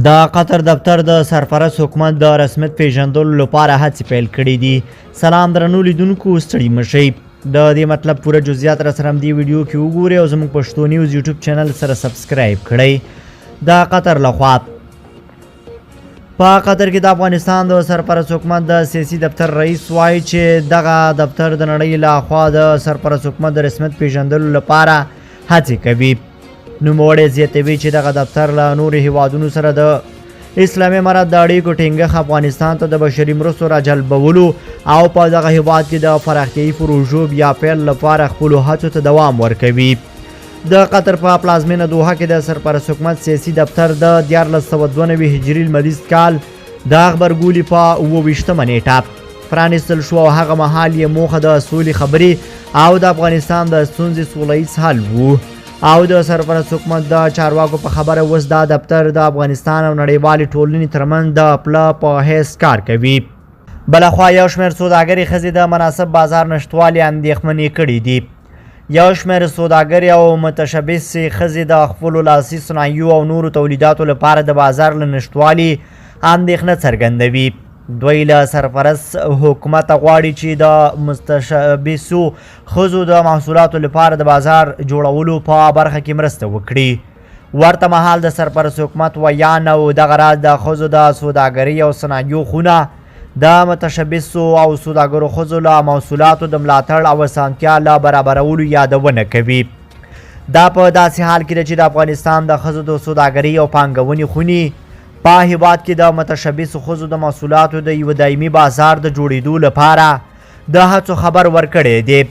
د قطر دفتر د سرپرست حکومت د رسمیت پیژندلو لپاره هڅې پیل کړي دي. سلام درنو لیدونکو، ستړي مشئ. د دې مطلب پوره جزئیات را سره همدې ویډیو کې وګورئ او زموږ پښتو نیوز یوټیوب چینل سره سبسکرایب کړئ. د قطر لخوا په قطر کې د افغانستان د سرپرست حکومت د سیاسي دفتر رئیس وایي چې دغه دفتر د نړۍ له خوا د سرپرست حکومت د رسمیت پیژندلو لپاره هڅې کوي. نوموړی زیاتوي چې دغه دفتر له نورو هیوادونو سره د اسلامي امارت د اړیکو ټینګښت، افغانستان ته د بشري مرستو راجلبولو او په دغه هیواد کې د پراختیایي پروژو بیا پیل لپاره خپلو هڅو ته دوام ورکوي. د قطر په پلازمینه دوحه کې د سرپرست حکومت سیاسي دفتر د 1492 هجري لمریز کال د غبرګولي په 28مه نیټه پرانیستل شو او هغه مهال یې موخه د سولې خبرې او د افغانستان د ستونزې سوله ییز حل و. او د سرپرست حکومت د چارواکو په خبره اوس دا دفتر د افغانستان او نړیوالې ټولنې ترمنځ د پله په حیث کار کوي. بلخوا یو شمېر سوداګرې ښځې د مناسب بازار نشتوالي اندېښمنې کړي دي. یو شمېر سوداګرې او متشبثې ښځې د خپلو لاسي صنایعو او نورو تولیداتو لپاره د بازار له نشتوالي اندېښنه څرګندوي. دوی له سرپرست حکومت غواړي چې د متشبثو ښځو د محصولاتو لپاره د بازار جوړولو په برخه کې مرسته وکړي. ورته مهال د سرپرست حکومت ویان او دغه راز د ښځو د سوداګرۍ او صنایعو خونه د متشبثو او سوداګرو ښځو له محصولاتو د ملاتړ او اسانتیا له برابرولو یادونه کوي. دا په داسې حال کې ده چې د افغانستان د ښځو د سوداګرۍ او پانګونې خونې په هیواد کې د متشبثو ښځو د محصولاتو د یوه دایمي بازار د جوړېدو لپاره د هڅو خبر ورکړی دی.